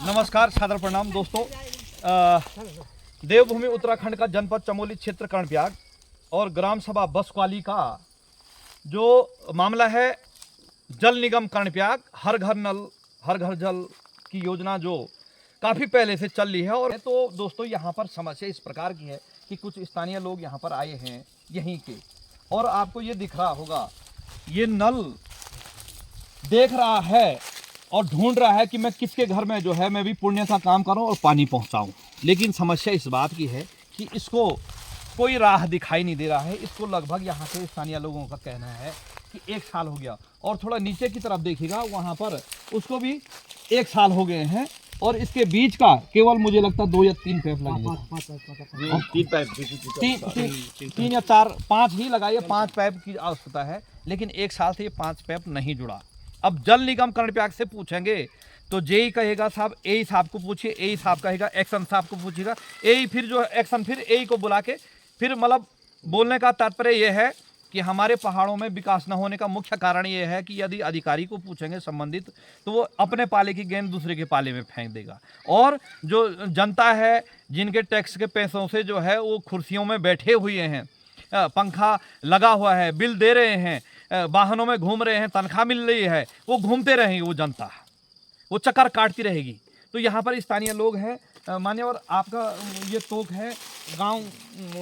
नमस्कार, सादर प्रणाम दोस्तों। देवभूमि उत्तराखंड का जनपद चमोली क्षेत्र कर्णप्रयाग और ग्राम सभा बसवाली का जो मामला है, जल निगम कर्णप्रयाग हर घर नल हर घर जल की योजना जो काफ़ी पहले से चल रही है। और तो दोस्तों यहाँ पर समस्या इस प्रकार की है कि कुछ स्थानीय लोग यहाँ पर आए हैं यहीं के, और आपको ये दिख रहा होगा, ये नल देख रहा है और ढूंढ रहा है कि मैं किसके घर में जो है मैं भी पुण्य का काम करूं और पानी पहुंचाऊं। लेकिन समस्या इस बात की है कि इसको कोई राह दिखाई नहीं दे रहा है। इसको लगभग यहाँ के स्थानीय लोगों का कहना है कि 1 साल हो गया, और थोड़ा नीचे की तरफ देखिएगा वहाँ पर उसको भी 1 साल हो गए हैं, और इसके बीच का केवल मुझे लगता है 2 या 3 पाइप लगे, 3 या 4 5 ही लगाइए, 5 पाइप की आवश्यकता है। लेकिन 1 साल से ये 5 पाइप नहीं जुड़ा। अब जल निगम कर्णप्रयाग से पूछेंगे तो जेई कहेगा साहब एई साहब को पूछिए, एई साहब कहेगा एक्शन साहब को पूछेगा, एई फिर जो है एक्शन फिर एई को बुला के फिर मतलब बोलने का तात्पर्य यह है कि हमारे पहाड़ों में विकास न होने का मुख्य कारण ये है कि यदि अधिकारी को पूछेंगे संबंधित तो वो अपने पाले की गेंद दूसरे के पाले में फेंक देगा। और जो जनता है जिनके टैक्स के पैसों से जो है वो कुर्सियों में बैठे हुए हैं, पंखा लगा हुआ है, बिल दे रहे हैं, वाहनों में घूम रहे हैं, तनख्वाह मिल रही है, वो घूमते रहेंगे, वो जनता वो चक्कर काटती रहेगी। तो यहाँ पर स्थानीय लोग हैं मान्य, और आपका ये तोक है, गांव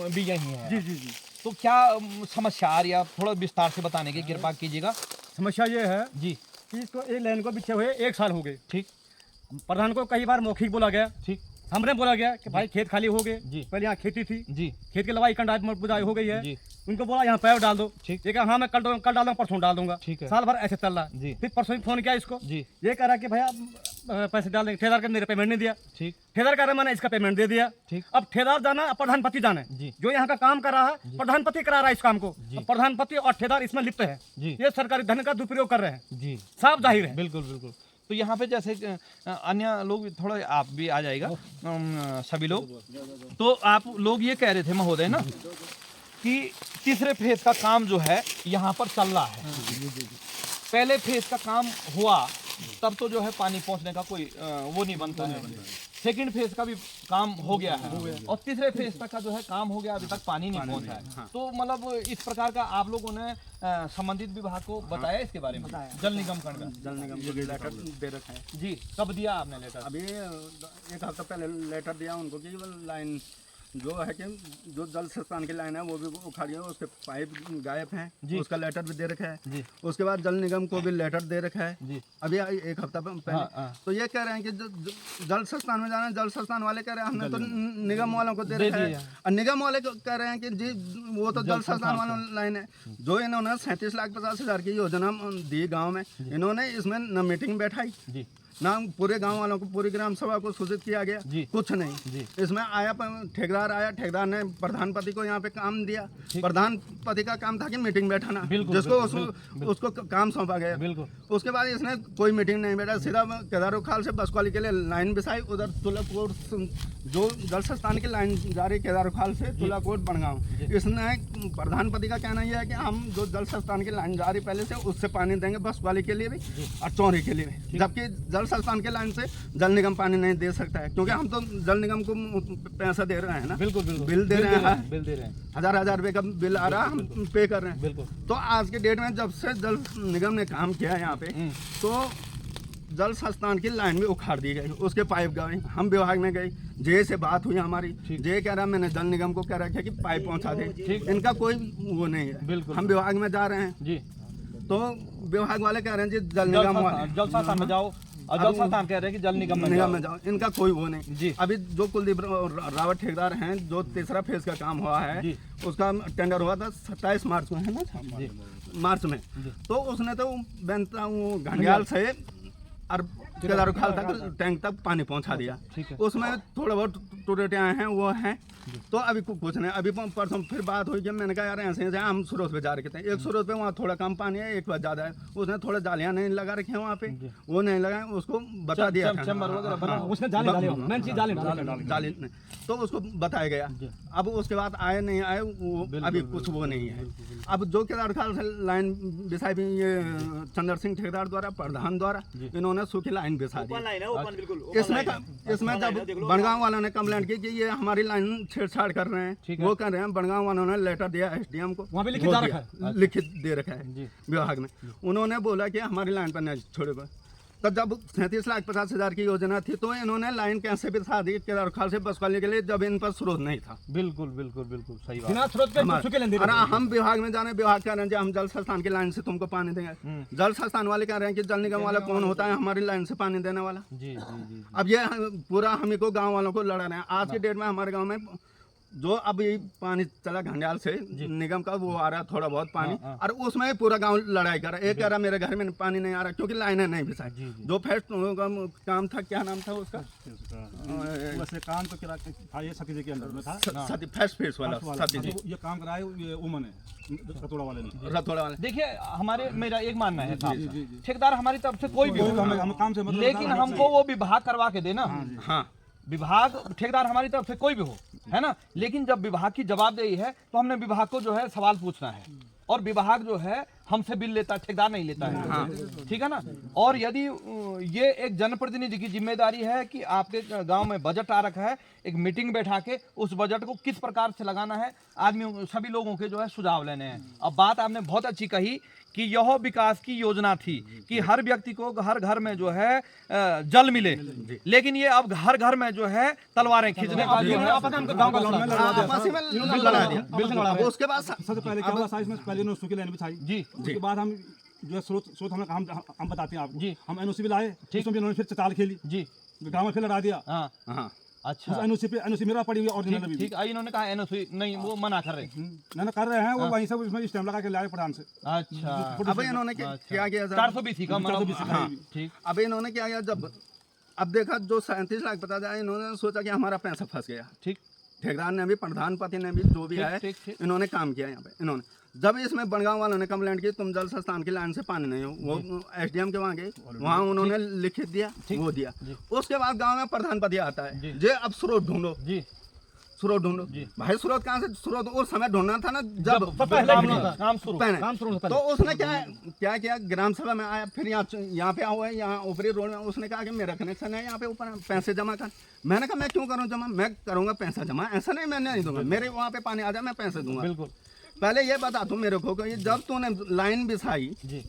भी यही है। जी जी जी। तो क्या समस्या आ रही है, आप थोड़ा विस्तार से बताने की कृपा कीजिएगा। समस्या ये है जी कि इसको एक लाइन को बिछे हुए 1 साल हो गए। ठीक। प्रधान को कई बार मौखिक बोला गया, ठीक, हमने बोला गया कि भाई खेत खाली हो गए, जी, पहले यहाँ खेती थी जी, खेत की लवाई कंडाई बुदाई हो गई है जी, उनको बोला यहाँ पैप डाल दो। ठीक। ये कहा हाँ मैं कल डाल दूंगा, परसों डाल दूंगा। ठीक है। साल भर ऐसे चल रहा जी। फिर परसों ही फोन किया इसको, जी, ये कह रहा कि भैया पैसे डाल देंगे। ठेकेदार का मेरे पेमेंट नहीं दिया। ठीक। ठेकेदार कह रहा मैंने इसका पेमेंट दे दिया। ठीक। अब ठेकेदार जाना, अब प्रधानपति जाना है। जी। जो यहाँ का काम कर रहा है प्रधानपति करा रहा है इस काम को। जी। अब प्रधानपति और ठेकेदार इसमें लिप्त है। जी। ये सरकारी धन का दुरुपयोग कर रहे हैं। जी, साफ जाहिर है। बिल्कुल बिल्कुल। तो यहाँ पे जैसे अन्य लोग, थोड़ा आप भी आ जाएगा, सभी लोग, तो आप लोग ये कह रहे थे महोदय ना कि तीसरे फेज का काम जो है यहाँ पर चल रहा है। पहले फेज का काम हुआ तब तो जो है पानी पहुँचने का कोई वो नहीं बनता है। सेकंड फेज का भी काम हो गया है, और तीसरे फेज तक का जो है काम हो गया, अभी तक पानी नहीं पहुंचा है। हाँ। तो मतलब इस प्रकार का आप लोगों ने संबंधित विभाग को बताया इसके बारे में? जल निगम का जल निगम को लेटर दे रखा है। जी, कब दिया आपने लेटर? अभी 1 हफ्ता पहले लेटर दिया उनको कि लाइन जो है कि जो जल संस्थान की लाइन है वो भी उखाड़ी है, उसके पाइप गायब हैं, उसका लेटर भी दे रखा है। जी। उसके बाद जल निगम को भी लेटर दे रखा है। जी। अभी 1 हफ्ता पहले। हाँ। तो ये कह रहे हैं कि जल संस्थान में जाना है, जल संस्थान वाले कह रहे हैं हमने तो निगम वालों को दे रखा है, और निगम वाले कह रहे हैं कि जी वो तो जल संस्थान वाला लाइन है। जो इन्होंने 37,50,000 की योजना दी गाँव में, इन्होंने इसमें न मीटिंग बैठाई, ना पूरे गांव वालों को, पूरी ग्राम सभा को सूचित किया गया, कुछ नहीं। जी। इसमें आया ठेकेदार आया, ठेकेदार ने प्रधानपति को यहाँ पे काम दिया। प्रधानपति का काम था कि मीटिंग बैठाना, जिसको उसको काम सौंपा गया। उसके बाद इसने कोई मीटिंग नहीं बैठा, सीधा केदारो खाल से बसवाली के लिए लाइन बिछाई, उधर तुलाकोट जो जल संस्थान की लाइन जा रही केदारो खाल से तुलाकोट बनगांव। इसने प्रधानपति का कहना यह है कि हम जो जल संस्थान की लाइन जा रही पहले से उससे पानी देंगे बसवाली के लिए भी और चौरी के लिए भी, जबकि जल संस्थान के लाइन से जल निगम पानी नहीं दे सकता है, क्योंकि हम तो जल निगम को पैसा दे रहे हैं ना। बिल्कुल बिल्कुल। बिल दे रहे हैं, बिल दे रहे हैं, 1000 रुपए का बिल आ रहा है, हम पे कर रहे हैं। बिल्कुल। तो आज के डेट में जब से जल निगम ने काम किया है यहाँ पे, तो जल संस्थान की लाइन भी उखाड़ दी गई, उसके पाइप गए। हम विभाग में गए, जे से बात हुई हमारी, जे कह रहा मैंने जल निगम को कह रखा कि पाइप पहुँचा दे, इनका कोई वो नहीं है। हम विभाग में जा रहे हैं जी, तो विभाग वाले कह रहे हैं जी जल निगम जल संस्थान में जाओ, और जल संस्थान कह रहे हैं कि जल निगम में जाओ। इनका कोई वो नहीं जी। अभी जो कुलदीप रावत ठेकेदार हैं, जो तीसरा फेज का काम हुआ है, उसका टेंडर हुआ था 27 मार्च को, है ना, मार्च में। तो उसने तो घंडियाल से और केदारो खाल तक टैंक तक पानी पहुंचा दिया। उसमें थोड़े बहुत टूटे आए हैं वो हैं, तो अभी कुछ नहीं। अभी परसों फिर बात हुई कि मैंने कहा यार ऐसे ऐसे हम स्रोत पे जा रहे थे, एक स्रोत पे वहाँ थोड़ा कम पानी है, एक बार ज़्यादा है, उसने थोड़ा जालियाँ नहीं लगा रखे हैं वहाँ पे, वो नहीं लगाए, उसको बता दिया जाली, तो उसको बताया गया। अब उसके बाद आए नहीं आए वो अभी कुछ वो नहीं है। अब जो केदार खाल से लाइन बिछाई भी ये चंद्र सिंह ठेकेदार द्वारा, प्रधान द्वारा, इन्होंने सूखी लाइन लाइन बिछा दी। लाइन है ओपन बिल्कुल इसमें जब बनगांव वालों ने कंप्लेंट की कि ये हमारी लाइन छेड़छाड़ कर रहे हैं, वो कर रहे हैं, बनगांव वालों ने लेटर दिया एसडीएम को, वहाँ पे लिखित वो दे दिया, रखा है। लिखित दे रखा है विभाग में। उन्होंने बोला कि हमारी लाइन पर नहीं छोड़ेगा। तो जब 37,50,000 की योजना थी तो इन्होंने लाइन कैसे बिछा दी केदारखाल से बसवाली के लिए, जब इन पर स्रोत नहीं था। बिल्कुल बिल्कुल बिल्कुल सही बात। बिना स्रोत के सूखे लेने दे रहे अरे हम विभाग में जाने, विभाग कह रहे हैं कि हम जल संस्थान की लाइन से तुमको पानी देंगे। जल संस्थान वाले कह रहे हैं कि जल निगम वाला कौन होता है हमारी लाइन से पानी देने वाला। जी जी जी अब ये पूरा हमें को गांव वालों को लड़ा रहे हैं। आज की डेट में हमारे गांव में जो अभी पानी चला घंडियाल से निगम का, वो आ रहा है थोड़ा बहुत पानी, और उसमें पूरा गांव लड़ाई कर रहा है। एक कह रहा मेरे घर में पानी नहीं आ रहा क्योंकि लाइनें नहीं बिछाई। जो फर्स्ट काम था, क्या नाम था उसका, वैसे काम तो करा था, ये सती जी के अंदर में था, सती फर्स्ट फेस वाला सती जी, ये काम कराया ये उमन है रतोड़ा वाले ने। रतोड़ा वाले। देखिए हमारे, मेरा एक मानना है साहब, ठेकेदार हमारी तरफ से कोई भी हो, हम काम से मतलब लेकिन हमको वो विभाग करवा के देना। हाँ, विभाग ठेकेदार हमारी तरफ से कोई भी हो, है ना, लेकिन जब विभाग की जवाबदेही है तो हमने विभाग को जो है सवाल पूछना है, और विभाग जो है हमसे बिल लेता है, ठेकेदार नहीं लेता है। हाँ। ठीक है ना। और यदि ये एक जनप्रतिनिधि की जिम्मेदारी है कि आपके गांव में बजट आ रखा है, एक मीटिंग बैठा के उस बजट को किस प्रकार से लगाना है, आदमी सभी लोगों के जो है सुझाव लेने हैं। अब बात आपने बहुत अच्छी कही कि यह विकास की योजना थी कि हर व्यक्ति को हर घर में जो है जल मिले, लेकिन ये अब हर घर में जो है तलवारें खींचने का जो है आपसी में लड़ा दिया। अब उसके बाद सबसे पहले क्या हुआ, साइज में पहले इन्होंने सूखी लाइन बिछाई जी, उसके बाद हम जो है स्रोत हम बताते हैं आपको जी, हम एनओसी भी लाए, उसमें भी इन्होंने फिर चाल खेली जी, गाँव में फिर लड़ा दिया। हाँ अच्छा, एनओसी मेरा पड़ी हुई ओरिजिनल अभी ठीक। इन्होंने कहा एनओसी नहीं, वो मना कर रहे ना कर रहे हैं, वो वहीं से उसमें स्टैम्प लगा के लाए प्रधान से। अच्छा, अब इन्होंने क्या किया, 420 का मतलब ठीक। अब इन्होंने क्या किया, जब अब देखा जो 37,50,000, इन्होंने सोचा कि हमारा पैसा फंस गया। ठीक, ठेकेदार ने भी, प्रधानपति ने भी, जो भी है, इन्होंने काम किया यहाँ पे। इन्होंने जब इसमें बनगांव वालों ने कंप्लेंट की तुम जल संस्थान की लाइन से पानी नहीं हो, वो एसडीएम के वहाँ गए, वहाँ उन्होंने लिखित दिया, वो दिया। उसके बाद गांव में प्रधानपति आता है, जे अब स्रोत ढूंढो जी, स्रोत ढूंढो भाई। स्रोत कहाँ से, स्रोत उस समय ढूंढना था ना जब पहले। तो उसने क्या किया, ग्राम सभा में आया, फिर यहाँ पे हुआ है, यहाँ ऊपरी रोड में, उसने कहा कि मेरा कनेक्शन है यहाँ पे ऊपर, पैसे जमा कर। मैंने कहा मैं क्यों करूँ जमा, मैं करूँगा पैसा जमा, ऐसा नहीं मैं नहीं दूंगा, मेरे वहाँ पे पानी आ जाए मैं पैसे दूंगा। बिल्कुल। पहले ये बता तू मेरे को कि जब तूने लाइन बिछाई जी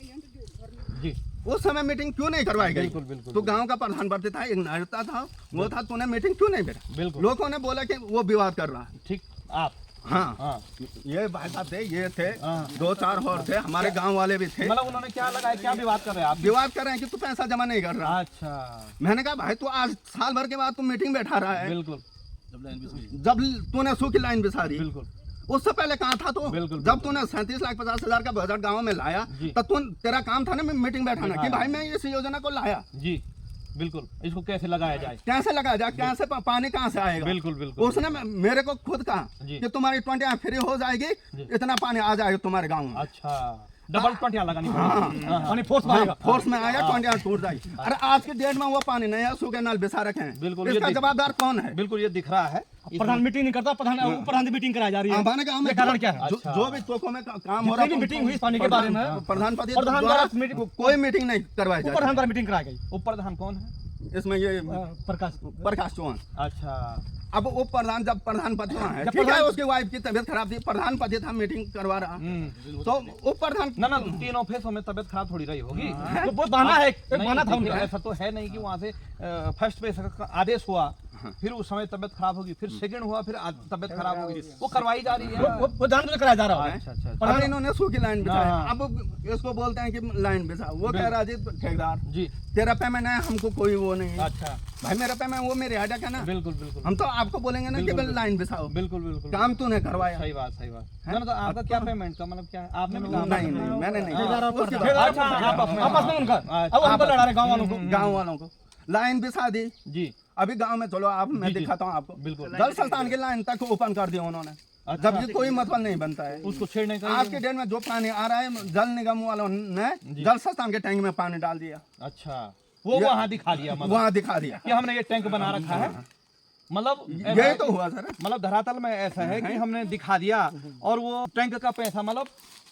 जी, उस समय मीटिंग क्यों नहीं करवाई गई? बिल्कुल बिल्कुल। तो गांव का प्रधानपति था, एक नायकता था, वो था, तूने मीटिंग क्यों नहीं बैठा? बिल्कुल। लोगों ने बोला कि वो विवाद कर रहा है। ठीक, आप हाँ, ये भाई साहब थे, ये थे, 2-4 और थे, हमारे गांव वाले भी थे। मतलब उन्होंने क्या लगाया, क्या विवाद कर रहे हैं आप? विवाद कर रहे हैं कि तू पैसा जमा नहीं कर रहा। अच्छा, मैंने कहा भाई तू आज साल भर के बाद तू मीटिंग बैठा रहा है। बिल्कुल, जब तूने सूखी लाइन बिछा दी। बिल्कुल। उससे पहले कहाँ था तो? जब तूने 37,50,000 का बजट गांव में लाया, तब तेरा काम था ना मीटिंग बैठाना कि भाई मैं इस योजना को लाया जी। बिल्कुल, इसको कैसे लगाया जाए, कैसे लगाया जाए, कैसे पानी कहाँ से आएगा? बिल्कुल बिल्कुल। उसने मेरे को खुद कहा कि तुम्हारी 20 फ्री हो जाएगी, इतना पानी आ जाएगा तुम्हारे गाँव में। अच्छा, डबल 20 लगानी पानी फोर्स में आएगा, फोर्स में आएगा, 20 टूट जाएगी। अरे आज की डेट में वो पानी नहीं है, सूखे नल बिछा रखे हैं। बिल्कुल, इसका जवाबदार कौन है? बिल्कुल, ये दिख रहा है। प्रधान मीटिंग नहीं करता, प्रधान की मीटिंग कराई जा रही है। कारण क्या है? जो भी तोकों में काम हो रहा है, मीटिंग हुई पानी के बारे में, प्रधानपति कोई मीटिंग नहीं करवाई जाए। प्रधान द्वारा मीटिंग कराई गई। उप प्रधान कौन है इसमें? ये प्रकाश चौहान। अच्छा, अब वो प्रधान, जब प्रधानपति वहाँ है, ठीक है, उसकी वाइफ की तबीयत खराब थी, प्रधानपति था, मीटिंग करवा रहा, तो वो प्रधान ना 3 ऑफिसों में तबीयत खराब थोड़ी रही होगी, तो बहुत बहाना है, बहाना था उनका। ऐसा तो है नहीं कि वहाँ से फर्स्ट पे आदेश हुआ, फिर उस समय तबीयत खराब होगी, फिर सेकंड हुआ, फिर तबीयत खराब होगी, वो करवाई जा रही है, वो जानबूझ कराया जा रहा है। अच्छा, इन्होंने सूखी लाइन बिछाई, अब इसको बोलते हैं कि लाइन बिछा, वो कह रहा जी ठेकेदार जी तेरा पेमेंट है, हमको कोई वो नहीं। अच्छा भाई, मेरा पेमेंट वो मेरे हेडक है ना। बिल्कुल बिल्कुल, हम तो आपको बोलेंगे ना कि लाइन बिछाओ। बिल्कुल बिल्कुल, काम तूने करवाया। सही बात, सही बात है ना। तो आपका क्या पेमेंट का मतलब क्या है? आपने भी काम? नहीं, मैंने नहीं। अच्छा, आपस में उनका, अब उनको लड़ा रहे गाँव वालों को लाइन बिछा दी जी। अभी गांव में चलो आप, मैं दिखाता हूँ आपको। बिल्कुल, जल संस्थान की लाइन तक ओपन कर दिया उन्होंने। अच्छा, जबकि कोई मतलब नहीं बनता है उसको छेड़ने का। आज के डेट में जो पानी आ रहा है, जल निगम वालों ने जल संस्थान के टैंक में पानी डाल दिया। अच्छा, वो वहाँ दिखा दिया, वहाँ दिखा दिया कि हमने ये टैंक बना रखा है। मतलब यही तो हुआ सर, मतलब धरातल में ऐसा है कि हमने दिखा दिया, और वो टैंक का पैसा मतलब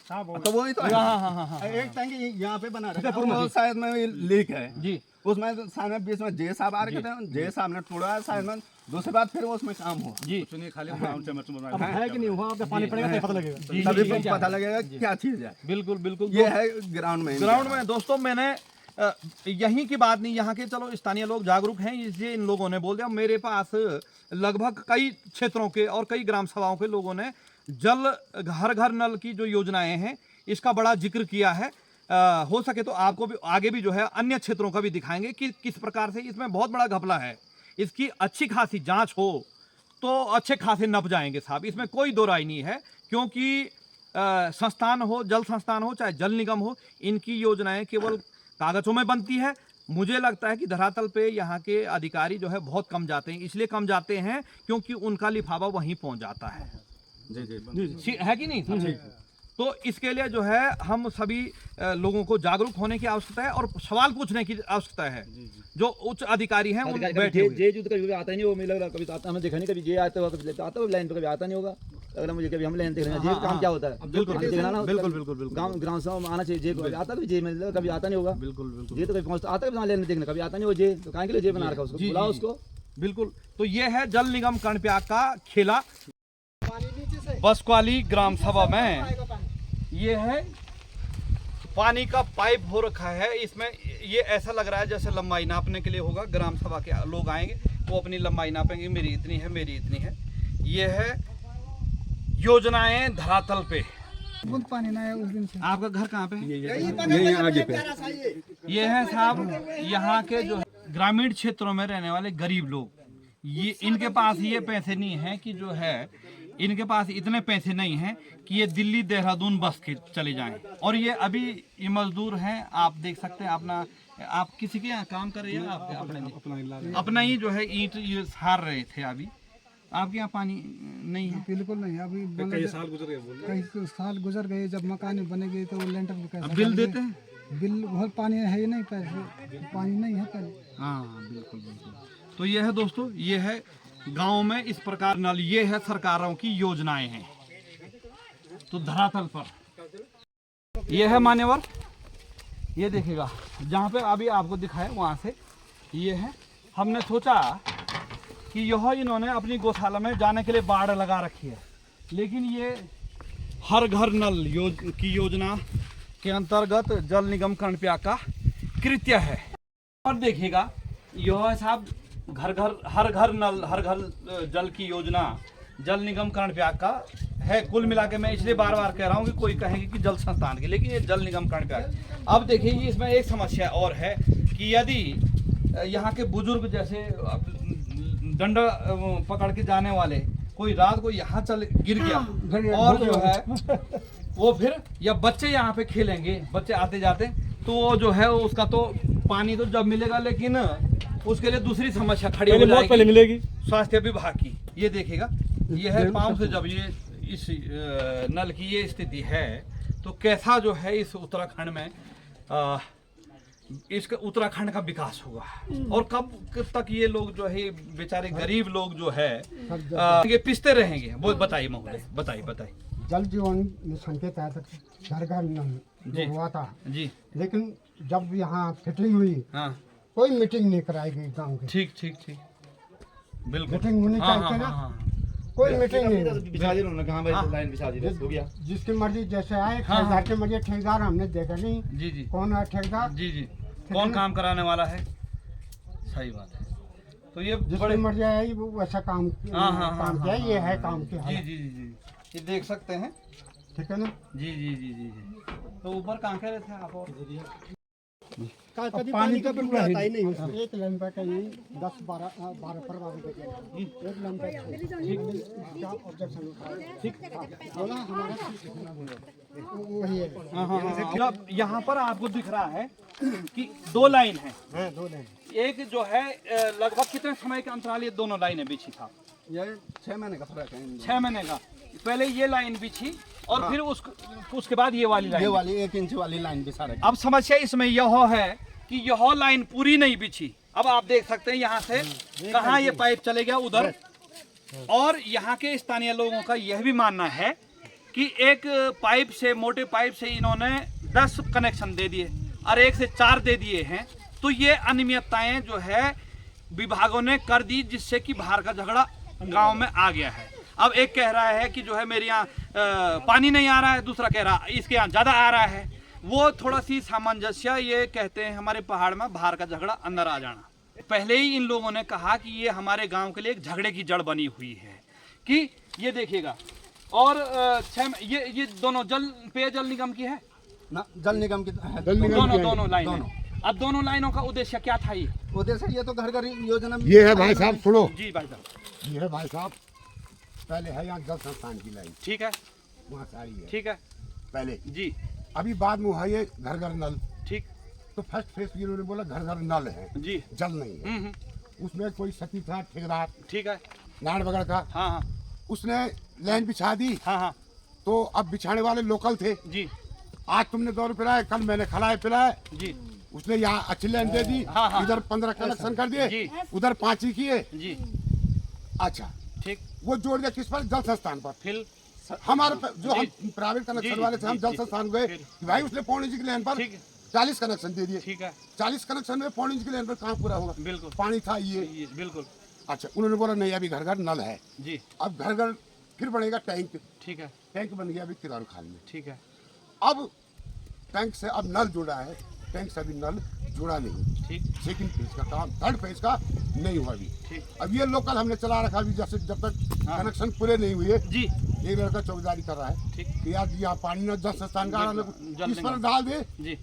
तो वही तो है। हाँ, एक टैंक यहाँ पे बना रखा है, वो शायद में लीक है जी। उसमें साइड में बीच में जे साहब आ रखे थे, जे साहब ने तोड़ा साइड में, दूसरे बार फिर उसमें काम हुआ जी खाली ग्राउंड से अब है कि नहीं हुआ, आपका पानी पड़ेगा तो पता लगेगा। तभी पता लगेगा क्या चीज है। बिल्कुल बिल्कुल। ये है ग्राउंड में। ग्राउंड में दोस्तों मैंने यहीं की बात नहीं, यहाँ के चलो स्थानीय लोग जागरूक हैं, इसलिए इन लोगों ने बोल दिया। मेरे पास लगभग कई क्षेत्रों के और कई ग्राम सभाओं के लोगों ने जल घर घर नल की जो योजनाएं हैं इसका बड़ा जिक्र किया है। हो सके तो आपको भी आगे भी जो है अन्य क्षेत्रों का भी दिखाएंगे कि किस प्रकार से इसमें बहुत बड़ा घपला है। इसकी अच्छी खासी जांच हो तो अच्छे खासे नप जाएंगे साहब, इसमें कोई दो राय नहीं है। क्योंकि संस्थान हो, जल संस्थान हो चाहे जल निगम हो, इनकी योजनाएं केवल कागजों में बनती है। मुझे लगता है कि धरातल पे यहाँ के अधिकारी जो है बहुत कम जाते हैं। इसलिए कम जाते हैं क्योंकि उनका लिफाफा वहीं पहुँच जाता है। जी है कि नहीं? तो इसके लिए जो है हम सभी लोगों को जागरूक होने की आवश्यकता है और सवाल पूछने की आवश्यकता है। जो उच्च अधिकारी हैं वो बैठे हुए जे जुत कभी आता ही नहीं, वो मिल रहा कभी आता, हमें देखा नहीं, कभी जे आता होगा कभी आता होगा लाइन पे, कभी आता नहीं होगा। अगर मुझे कभी हम लाइन देख रहे हैं जे काम क्या होता है, बिल्कुल देखना ना, बिल्कुल बिल्कुल बिल्कुल गांव ग्राउंड से आना चाहिए। जे आता कभी जे मिल कभी आता नहीं होगा, बिल्कुल बिल्कुल जे तो कभी पहुंचता आता कभी लाइन देखने, कभी आता नहीं वो जे, तो कहाँ के लिए जे बना रखा उसको, बुलाओ उसको। बिल्कुल। तो ये है जल निगम कर्णप्याग का खेला बसक्वाली ग्राम सभा में। ये है पानी का पाइप हो रखा है इसमें। ये ऐसा लग रहा है जैसे लंबाई नापने के लिए होगा। ग्राम सभा के लोग आएंगे वो अपनी लंबाई नापेंगे, मेरी इतनी है, मेरी इतनी है। ये है योजनाएं धरातल पे। पानी ना है उस दिन से। आपका घर कहाँ पे है? ये आगे पे ये है साहब यहाँ के जो ग्रामीण क्षेत्रों में रहने वाले गरीब लोग। ये इनके पास ये पैसे नहीं है कि जो है, इनके पास इतने पैसे नहीं हैं कि ये दिल्ली देहरादून बस के चले जाएं। और ये अभी ये मजदूर हैं, आप देख सकते हैं। अपना आप किसी के यहाँ काम कर रहे हैं? आप अपना ही जो है ईंट ये सार रहे थे। अभी आपके यहाँ पानी नहीं है? बिल्कुल नहीं। अभी कई साल गुजर गए, कई साल गुजर गए। जब मकान बनेंगे तो वो लेंटर भी कैसे बिल देते हैं? बिल बहुत पानी है ही नहीं, पैसे पानी नहीं है पहले। हाँ बिल्कुल बिल्कुल। तो ये है दोस्तों, ये है गांव में इस प्रकार नल। ये है सरकारों की योजनाएं हैं। तो धरातल पर ये है मान्यवर, ये देखिएगा जहाँ पे अभी आपको दिखाया वहाँ से ये है। हमने सोचा कि यह इन्होंने अपनी गौशाला में जाने के लिए बाड़ लगा रखी है, लेकिन ये हर घर नल की योजना के अंतर्गत जल निगम कर्णप्याग का कृत्य है। और देखिएगा यह साहब हर घर नल, हर घर जल की योजना जल निगम कर्णप्याग का है। कुल मिला के मैं इसलिए बार बार कह रहा हूँ कि कोई कहेंगे कि जल संस्थान की, लेकिन ये जल निगम कर्णप्याग। अब देखिए इसमें एक समस्या और है कि यदि यहाँ के बुजुर्ग जैसे डंडा पकड़ के जाने वाले कोई रात को यहाँ गिर गया और जो है वो फिर, या बच्चे यहाँ पे खेलेंगे, बच्चे आते जाते, तो वो जो है उसका तो पानी तो जब मिलेगा, लेकिन उसके लिए दूसरी समस्या खड़ी हो जाएगी, पहले मिलेगी स्वास्थ्य विभाग की। ये देखिएगा, ये है पाँव से जब ये इस नल की ये स्थिति है तो कैसा जो है इस उत्तराखंड में इसका उत्तराखंड का विकास होगा। और कब तक ये लोग जो है बेचारे गरीब लोग जो है ये पिसते रहेंगे? वो बताइए महोदय, बताइए। जल जीवन मिशन के तहत घर घर नल हुआ था जी, लेकिन जब यहाँ फिटिंग हुई हाँ कोई मीटिंग नहीं कराई गई गाँव की। ठीक बिल्कुल मीटिंग होनी चाहिए ना, कोई मीटिंग नहीं। बिछा दी उन्होंने, कहाँ भाई लाइन बिछा दी, हो गया। जिसकी मर्जी जैसे आए, ठेकेदार की मर्जी। ठेकेदार हमने देखा नहीं। जी कौन है ठेकेदार? जी कौन काम कराने वाला है? सही बात है। तो ये जिसकी मर्जी आई वो वैसा काम किया। ये है काम की हालत। जी ये देख सकते हैं, ठीक है ना? जी। तो ऊपर कहाँ कह रहे थे आप? और पानी का बिल्कुल आता ही नहीं उसमें। एक लाइन पे कहीं 10-12 परवाह एक लाइन पे वही है। हाँ। यहाँ पर आपको दिख रहा है कि 2 लाइन है। हाँ, 2 लाइन। एक जो है लगभग कितने समय के अंतराल ये दोनों लाइनें बिछी था? ये 6 महीने का फर्क है। 6 महीने का। पहले ये लाइन बिछी और फिर उसके बाद ये वाली लाइन, ये वाली 1 इंच वाली लाइन बिछा रखी। अब समस्या इसमें यह है कि यह लाइन पूरी नहीं बिछी। अब आप देख सकते हैं यहाँ से कहाँ ये पाइप चले गया, उधर। और यहाँ के स्थानीय लोगों का यह भी मानना है कि एक पाइप से, मोटे पाइप से इन्होंने 10 कनेक्शन दे दिए और 1 से 4 दे दिए हैं। तो ये अनियमितताएं जो है विभागों ने कर दी, जिससे कि बाहर का झगड़ा गांव में आ गया है। अब एक कह रहा है कि जो है मेरे यहाँ पानी नहीं आ रहा है, दूसरा कह रहा इसके यहाँ ज़्यादा आ रहा है। वो थोड़ा सी सामंजस्य, ये कहते हैं हमारे पहाड़ में बाहर का झगड़ा अंदर आ जाना। पहले ही इन लोगों ने कहा कि ये हमारे गांव के लिए एक झगड़े की जड़ बनी हुई है कि ये देखिएगा। और ये दोनों पेयजल निगम की है ना, जल निगम की है। दोनों लाइनें। अब दोनों लाइनों का उद्देश्य क्या था? ये उद्देश्य ये तो घर घर योजना ये है भाई साहब, सुनो, जी भाई साहब, ये है भाई साहब, पहले है यहाँ जल संस्थान की लाइन, ठीक है, वहाँ सारी है ठीक है पहले। जी, अभी बाद में है ये घर घर नल। ठीक, तो फर्स्ट फेज इन्होंने बोला घर घर नल है, जी, जल नहीं है। उसमें कोई सती था ठेकेदार, ठीक है, नाड़ बगड़ का, हाँ हाँ उसने लाइन बिछा दी। हाँ हाँ तो अब बिछाने वाले लोकल थे। जी, आज तुमने 2 रुपये पिलाए, कल मैंने खिलाए पिलाए। जी, उसने यहाँ अच्छी लाइन दे दी, हाँ, हाँ। इधर 15 कनेक्शन कर दिए, जी। उधर 5 ही किए। जी, अच्छा, ठीक, वो जोड़ दिया किस पर? जल संस्थान पर। फिर हमारे जो जी। हम प्राइवेट जी, कनेक्शन जी, वाले थे, हम जी, जल जी, संस्थान गए फिर। कि भाई उसने पौड़ी जी की लाइन पर ठीक, 40 कनेक्शन दे दिए। ठीक है, 40 कनेक्शन में पौड़ी जी की लाइन पर कहाँ पूरा होगा? बिल्कुल, पानी था ये। बिल्कुल, अच्छा, उन्होंने बोला नहीं अभी घर घर नल है। जी, अब घर घर फिर बनेगा टैंक। ठीक है, टैंक बन गया अभी किरारू खाल में। ठीक है, अब टैंक से अब नल जुड़ा है, टैंक से अभी नल जुड़ा नहीं। ठीक, सेकंड फेज का काम, थर्ड फेज का नहीं हुआ अभी। ठीक, अब ये लोकल हमने चला रखा अभी, जैसे जब तक हाँ। कनेक्शन पूरे नहीं हुए। जी, एक लड़का चौकीदारी कर रहा है ठीक, कि यार यहाँ पानी न जल संस्थान का आ रहा है, जल इस पर निगम। डाल दे, जी,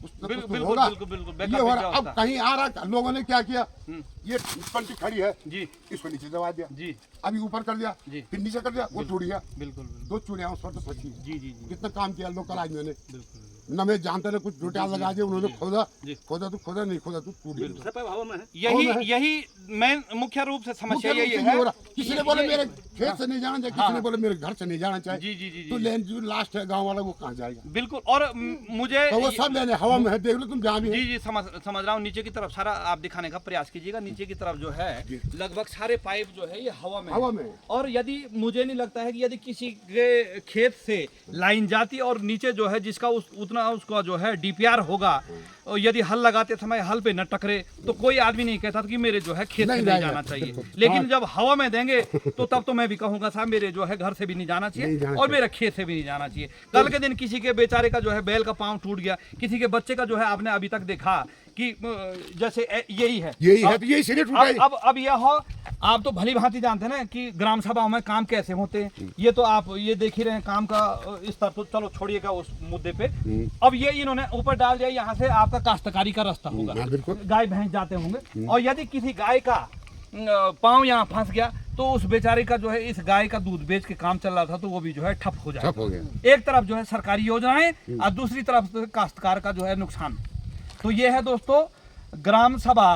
उसमें बिल्कुल, कुछ तो होगा। बिल्कुल, बिल्कुल, ये बैकअप हो की रहा। अब व्यवस्था। कहीं आ रहा, लोगों ने क्या किया, हम्म। ये पलटी खड़ी है, जी, इसको नीचे दबा दिया, जी, अभी ऊपर कर दिया, जी। फिर नीचे कर दिया, वो टूट गया। बिल्कुल, बिल्कुल, 2 चूड़ियाँ उस पर तो फंसी। जी, जी, जी, कितना काम किया लोकल आदमियों ने, बिल्कुल, न मैं जानता ना, कुछ डोटा लगा दिया उन्होंने, खोदा जी। खोदा तो खोदा, नहीं खोदा तो टूट गया। हवा में है। यही मेन मुख्य रूप से समस्या मुख्य रूप यही से है। ये हो रहा। किसी ने बोला ये- मेरे खेत से नहीं जाना चाहिए, किसी ने बोला मेरे घर से नहीं जाना चाहिए। जी, जी, जी, तो जी, लेन जो लास्ट है गांव वाला, वो कहाँ जाएगा? बिल्कुल। और मुझे तो वो सब लेने हवा में है, देख लो तुम जहाँ भी है। जी, जी, समझ रहा हूँ। नीचे की तरफ सारा आप दिखाने का प्रयास कीजिएगा। नीचे की तरफ जो है लगभग सारे पाइप जो है ये हवा में है। हवा में। और यदि मुझे नहीं लगता है कि यदि किसी के खेत से लाइन जाती और नीचे जो है जिसका उतना उसका जो है डीपीआर होगा, और यदि हल लगाते समय हल पे न टकरे, तो कोई आदमी नहीं कहता कि मेरे जो है खेत से नहीं जाना चाहिए। लेकिन जब हवा में देंगे तो तब तो मैं भी कहूंगा साहब मेरे जो है घर से भी नहीं जाना चाहिए और मेरे खेत से भी नहीं जाना चाहिए। कल के दिन किसी के बेचारे का जो है बैल का पाँव टूट गया, किसी के बच्चे का जो है आपने अभी तक देखा कि जैसे यही है, यही है, तो यही सिरे टूटा है। अब यह हो, आप तो भली भांति जानते हैं ना कि ग्राम सभाओं में काम कैसे होते हैं। ये तो आप ये देख ही रहे हैं काम का स्तर, तो चलो छोड़िएगा उस मुद्दे पे। अब ये इन्होंने ऊपर डाल दिया, यहाँ से आपका काश्तकारी का रास्ता होगा, हाँ, बिल्कुल। गाय भैंस जाते होंगे, और यदि किसी गाय का पाँव यहाँ फंस गया तो उस बेचारे का जो है इस गाय का दूध बेच के काम चल रहा था तो वो भी जो है ठप हो जाएगा। ठप हो गया। एक तरफ जो है सरकारी योजनाएं और दूसरी तरफ काश्तकार का जो है नुकसान। तो ये है दोस्तों ग्राम सभा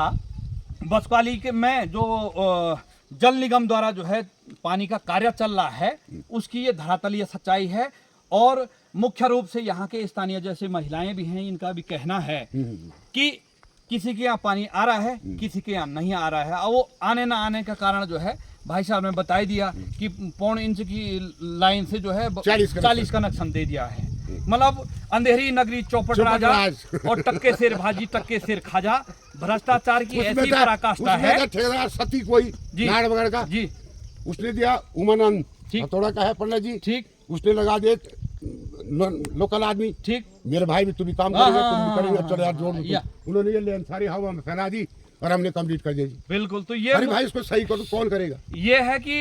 बसवाली के में जो जल निगम द्वारा जो है पानी का कार्य चल रहा है, उसकी ये धरातलीय सच्चाई है। और मुख्य रूप से यहाँ के स्थानीय जैसे महिलाएं भी हैं, इनका भी कहना है कि किसी के यहाँ पानी आ रहा है, किसी के यहाँ नहीं आ रहा है। और वो आने ना आने का कारण जो है भाई साहब ने बता दिया कि 1.25 इंच की लाइन से जो है 40 कनेक्शन दे दिया है। मतलब अंधेरी नगरी चौपट राजा और टक्के सिर भाजी टक्के सिर खाजा, भ्रष्टाचार की ऐसी पराकाष्ठा है। ठेकेदार सती कोई नाड़ वगैरह का जी, उसने दिया उमानंद ठीक। हथौड़ा का है पंडित जी, ठीक, उसने लगा दे लोकल आदमी, ठीक, मेरे भाई भी, तुम भी काम हाँ, करेंगे, हाँ, तुम भी करेंगे, हाँ, चलो यार हाँ, जोड़ या। दो। उन्होंने ये लेन सारी हवा में फैला दी और हमने कंप्लीट कर दी। बिल्कुल। तो ये अरे भाई इसको सही करो, कौन करेगा? ये है कि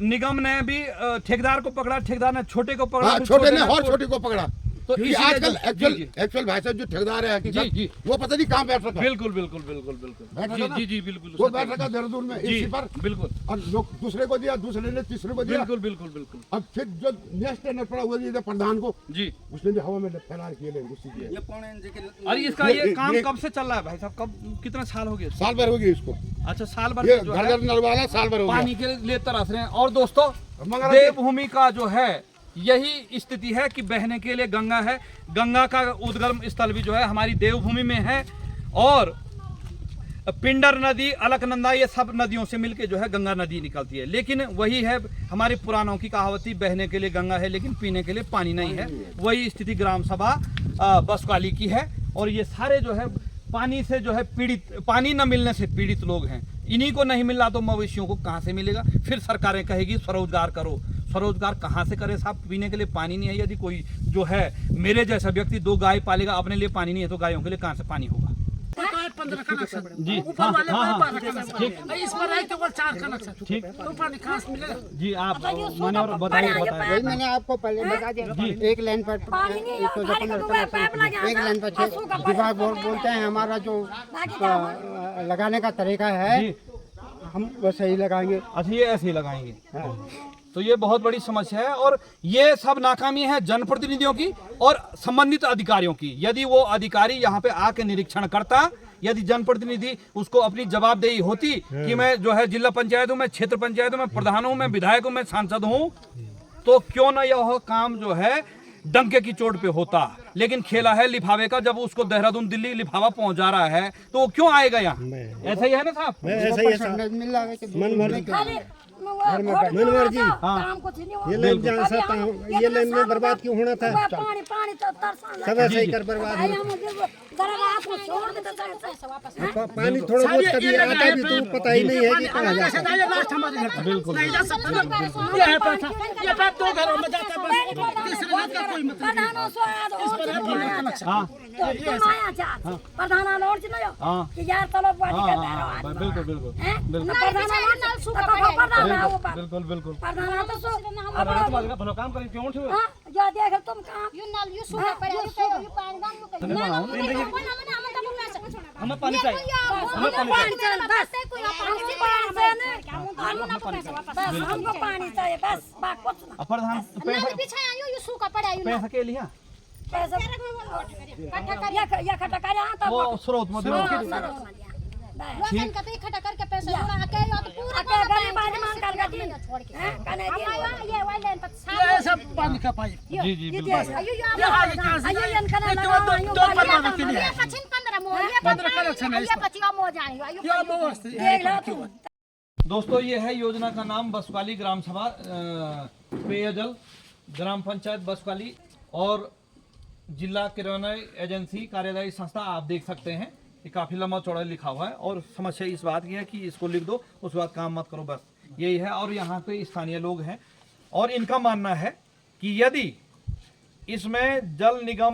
निगम ने भी ठेकेदार को पकड़ा, ठेकेदार ने छोटे को पकड़ा, हाँ, फिर छोटे ने और को- छोटे को पकड़ा। तो क्योंकि इसीलिए आजकल जो- जी, जी। एक्चुअल भाई साहब जो ठेकेदार है जी, जी। वो पता नहीं कहाँ बैठ रखा है। बिल्कुल बिल्कुल बिल्कुल बिल्कुल बैठ जी रखा ना? जी जी बिल्कुल वो बैठ रखा देहरादून में जी इसी पर, बिल्कुल और लोग दूसरे को दिया, दूसरे ने तीसरे को दिया। बिल्कुल बिल्कुल बिल्कुल अब फिर जो नेक्स्ट टेंडर पड़ा हुआ है प्रधान को, जी। उसने भी हवा में फैला किए ले उसी की है। ये 1.25 इंच की अरे इसका ये- ये काम ये- कब से चल रहा है भाई साहब? कब कितना साल हो गया? साल भर हो गया इसको, अच्छा, साल भर ये से जो घर है घर नल वाला साल भर हो गया। पानी के लिए तरस रहे हैं। और दोस्तों मंगला देवभूमि का जो है यही स्थिति है कि बहने के लिए गंगा है, गंगा का उद्गम स्थल भी जो है हमारी देवभूमि में है। और पिंडर नदी, अलकनंदा, ये सब नदियों से मिलके जो है गंगा नदी निकलती है। लेकिन वही है हमारे पुराणों की कहावती, बहने के लिए गंगा है लेकिन पीने के लिए पानी नहीं है। वही स्थिति ग्राम सभा बसवाली की है। और ये सारे जो है पानी से जो है पीड़ित, पानी न मिलने से पीड़ित लोग हैं। इन्हीं को नहीं मिल रहा तो मवेशियों को कहाँ से मिलेगा? फिर सरकारें कहेगी स्वरोजगार करो। स्वरोजगार कहाँ से करे साहब? पीने के लिए पानी नहीं है। यदि कोई जो है मेरे जैसा व्यक्ति 2 गाय पालेगा, अपने लिए पानी नहीं है तो गायों के लिए कहाँ से पानी होगा? 15 कनेक्शन जी ऊपर वाले हाँ, में 12 कनेक्शन, इस पर है केवल 4 कनेक्शन, ठीक। ऊपर निकास मिलेगा। जी आप माने और बताइए। वही मैंने आपको पहले बता दिया, एक लाइन पर 115 कनेक्शन, एक लाइन पर विभाग बोलते हैं हमारा जो लगाने का तरीका है हम वो सही लगाएंगे। अच्छा ये ऐसे ही लगाएंगे। तो ये बहुत बड़ी समस्या है और ये सब नाकामी है जनप्रतिनिधियों की और संबंधित अधिकारियों की। यदि वो अधिकारी यहाँ पे आके निरीक्षण करता, यदि जनप्रतिनिधि उसको अपनी जवाबदेही होती कि मैं जो है जिला पंचायत हूँ, मैं क्षेत्र पंचायत हूँ, मैं प्रधान हूँ, मैं विधायक हूँ, मैं सांसद हूँ, तो क्यों ना यह काम जो है डंके की चोट पे होता। लेकिन खेला है लिफावे का, जब उसको देहरादून दिल्ली लिफावा पहुंचा रहा है तो वो क्यों आएगा यहाँ? ऐसा ही है ना साहब? मिल रहा है मनोहर जी, ये लाइन जहाँ सकता हूँ, ये लाइन में बर्बाद क्यों होना था? पानी पानी तो सब ऐसे ही कर बर्बाद पानी थोड़ा बहुत कभी आता भी तो पता ही नहीं है कि कहाँ जाता है। बिल्कुल नहीं जा सकता। ये है पैसा, ये पैसा 2 घरों में जाता है, तीसरे घर का कोई मतलब बिल्कुल बिल्कुल बिल्कुल भलो काम करें क्यों उठे? तुम हमें पानी चाहिए, हमें हमको पानी चाहिए बस। प्रधान पैसा के लिया वो स्रोत में इकट्ठा करके पैसे ये सब पानी का पाइप। जी जी बिल्कुल। दोस्तों ये है योजना का नाम बसवाली ग्राम सभा पेयजल ग्राम पंचायत बसवाली और जिला किराना एजेंसी कार्यदायी संस्था। आप देख सकते हैं ये काफी लंबा चौड़ा लिखा हुआ है और समस्या इस बात की है कि इसको लिख दो उस बात काम मत करो, बस यही है। और यहाँ पे स्थानीय लोग हैं और इनका मानना है कि यदि इसमें जल निगम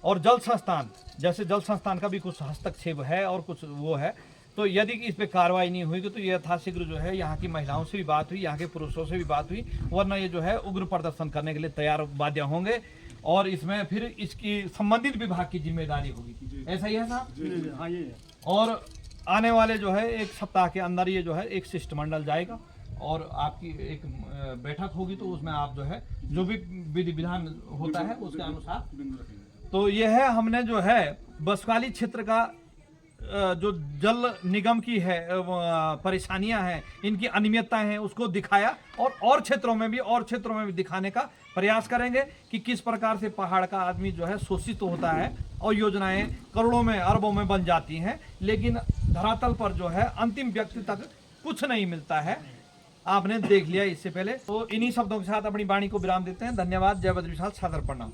और जल संस्थान, जैसे जल संस्थान का भी कुछ हस्तक्षेप है और कुछ वो है, तो यदि इस पे कार्रवाई नहीं हुई तो यथाशीघ्र जो है यहाँ की महिलाओं से भी बात हुई, यहाँ के पुरुषों से भी बात हुई, वरना ये जो है उग्र प्रदर्शन करने के लिए तैयार बाध्य होंगे और इसमें फिर इसकी संबंधित विभाग की जिम्मेदारी होगी। ऐसा ही है साहब? हाँ ये है। और आने वाले जो है 1 सप्ताह के अंदर ये जो है एक शिष्टमंडल जाएगा और आपकी एक बैठक होगी, तो उसमें आप जो है जो भी विधि विधान होता है उसके अनुसार। तो ये है हमने जो है बसवाली क्षेत्र का जो जल निगम की है परेशानियां हैं, इनकी अनियमितताएं हैं, उसको दिखाया और क्षेत्रों में भी दिखाने का प्रयास करेंगे कि किस प्रकार से पहाड़ का आदमी जो है शोषित होता है और योजनाएं करोड़ों में अरबों में बन जाती हैं, लेकिन धरातल पर जो है अंतिम व्यक्ति तक कुछ नहीं मिलता है। आपने देख लिया इससे पहले। तो इन्हीं शब्दों के साथ अपनी वाणी को विराम देते हैं। धन्यवाद। जय बद्र विशाल, सादर प्रणाम।